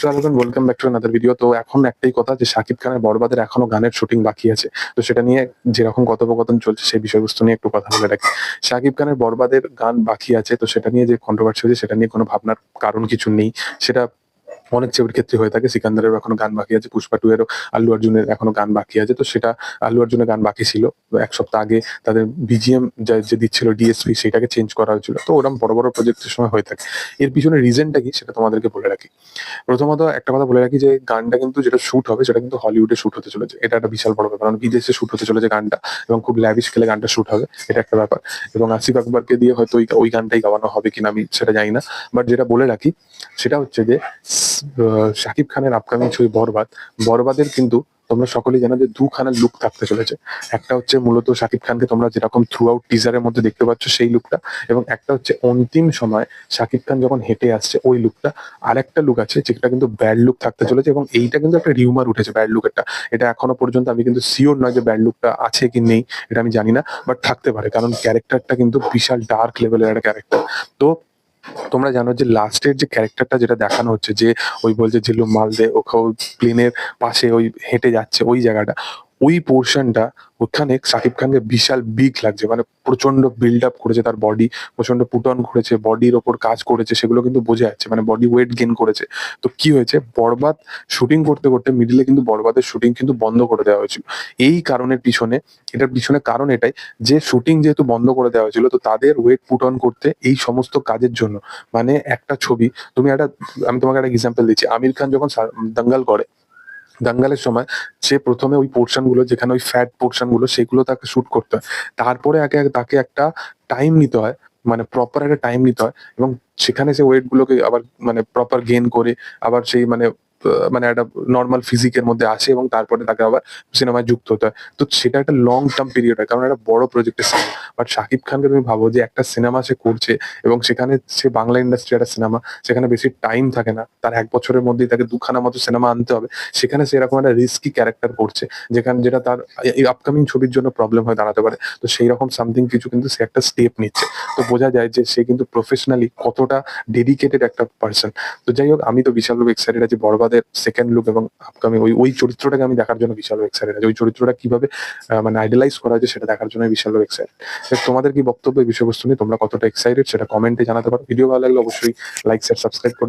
Welcome back to another video. তো এখন একটাই কথা যে শাকিব খানের বরবাদের এখনো গানের শুটিং বাকি আছে। তো সেটা নিয়ে যেরকম কথোপকথন চলছে সেই বিষয়বস্তু নিয়ে একটু কথা বলে রাখি। শাকিব খানের বরবাদের গান বাকি আছে, তো সেটা নিয়ে যে কন্ট্রোভার্সি হয়েছে সেটা নিয়ে কোনো ভাবনার কারণ কিছু নেই। সেটা অনেক ছবির ক্ষেত্রে হয়ে থাকে। সিকান্দারের এখনো গান বাকি আছে, পুষ্পা 2 এরও আল্লু অর্জুনের এখনো গান বাকি আছে। তো সেটা আল্লু অর্জুনের গান বাকি ছিল। তো ১ সপ্তাহ আগে তাদের বিজিএম যে দিচ্ছিল ডিএসপি সেটাকে চেঞ্জ করা হয়েছিল। তো ওরকম বড়, বড় প্রজেক্টের সময় হয়ে থাকে। এর পিছনে রিজনটা কি সেটা তোমাদেরকে বলে রাখি। প্রথমত একটা কথা বলে রাখি যে গানটা কিন্তু যেটা শুট হবে সেটা কিন্তু হলিউডে শুট হতে চলেছে। এটা একটা বিশাল বড় ব্যাপার। কারণ বিদেশে শুট হতে চলেছে গানটা এবং খুব ল্যাভিশ স্কেলে গানটা শুট হবে। এটা একটা ব্যাপার। এবং আসিফ আকবরকে দিয়ে হয়তো ওই গানটাই গাওয়ানো হবে কিনা আমি সেটা জানি না। বাট যেটা বলে রাখি সেটা হচ্ছে যে শাকিব খানের আপকামিং ছবি বরবাদ। বরবাদের কিন্তু তোমরা সকলেই জানো যে দুখানা লুক থাকতে চলেছে। একটা হচ্ছে মূলত শাকিব খানকে তোমরা যেরকম থ্রু আউট টিজারের মধ্যে দেখতে পাচ্ছ সেই লুকটা, এবং একটা হচ্ছে অন্তিম সময় শাকিব খান যখন হেঁটে আসছে ওই লুকটা। আরেকটা লুক আছে যেটা কিন্তু ব্যাড লুক থাকতে চলেছে, এবং এইটা কিন্তু একটা রিউমার উঠেছে ব্যাড লুকেরটা। এটা এখনো পর্যন্ত আমি কিন্তু সিওর নয় যে ব্যাড লুকটা আছে কি নেই, এটা আমি জানি না, বাট থাকতে পারে। কারণ ক্যারেক্টারটা কিন্তু বিশাল ডার্ক লেভেলের একটা ক্যারেক্টার। তো তোমরা জানো যে লাস্টের যে ক্যারেক্টারটা যেটা দেখানো হচ্ছে যে ওই বলছে ঝিল্লুম মাল দে ও প্লেনের পাশে ওই হেঁটে যাচ্ছে ওই জায়গাটা, ওই পোর্শনটা ওখানে শাকিব খানকে বিশাল বিগ লাগছে। মানে প্রচন্ড বিল্ড আপ করেছে তার বডি, প্রচন্ড পুট অন করেছে, বডির ওপর কাজ করেছে, সেগুলো কিন্তু বোঝা যাচ্ছে। মানে বডি ওয়েট গেইন করেছে। তো কি হয়েছে, বরবাদ শুটিং করতে করতে মিডিলে কিন্তু বরবাদের শুটিং কিন্তু বন্ধ করে দেওয়া হয়েছিল। এই কারণের পিছনে, এটার পিছনে কারণ এটাই যে শুটিং যেহেতু বন্ধ করে দেওয়া হয়েছিল, তো তাদের ওয়েট পুট অন করতে এই সমস্ত কাজের জন্য, মানে একটা ছবি তুমি একটা, আমি তোমাকে একটা এক্সাম্পল দিচ্ছি। আমির খান যখন দাঙ্গাল করে, দাঙ্গালের সময় সে প্রথমে ওই পোর্শন গুলো যেখানে ওই ফ্যাট পোর্শন গুলো সেগুলো তাকে শুট করতে হয়। তারপরে তাকে একটা টাইম নিতে হয়, মানে প্রপার একটা টাইম নিতে হয়, এবং সেখানে সে ওয়েট গুলোকে আবার মানে প্রপার গেইন করে আবার সেই মানে একটা নর্মাল ফিজিকের মধ্যে আসে, এবং তারপরে তাকে আবার সিনেমায় যুক্ত হতে হয়। তো সেটা একটা লং টার্ম পিরিয়ড হয়, কারণ একটা বড় প্রজেক্টের সিনেমা। বাট শাকিব খানকে তুমি ভাবো যে একটা সিনেমা সে করছে, এবং সেখানে সে বাংলা ইন্ডাস্ট্রি একটা সিনেমা, সেখানে বেশি টাইম থাকে না তার। ১ বছরের মধ্যেই তাকে দুখানা মতো সিনেমা আনতে হবে। সেখানে সে এরকম একটা রিস্কি ক্যারেক্টার করছে যেটা তার এই আপকামিং ছবির জন্য প্রবলেম হয়ে দাঁড়াতে পারে। তো সেই রকম সামথিং কিছু কিন্তু সে একটা স্টেপ নিচ্ছে। তো বোঝা যায় যে সে কিন্তু প্রফেশনালি কতটা ডেডিকেটেড একটা পার্সন। তো যাই হোক, আমি তো বিশালভাবে এক্সাইটেড আছি বরবাদের সেকেন্ড লুক এবং আপকামিং ওই চরিত্রটাকে আমি দেখার জন্য বিশালভাবে এক্সাইটেড আছি। ওই চরিত্রটা কিভাবে মানে আইডালাইজ করা হয়েছে সেটা দেখার জন্য বিশালভাবে এক্সাইটেড। তোমাদের কি বক্তব্য এই বিষয়বস্তু নিয়ে? তোমরা কতটা এক্সাইটেড সেটা কমেন্টে জানাতে পারো। ভিডিও ভালো লাগলে অবশ্যই লাইক শেয়ার সাবস্ক্রাইব করবে।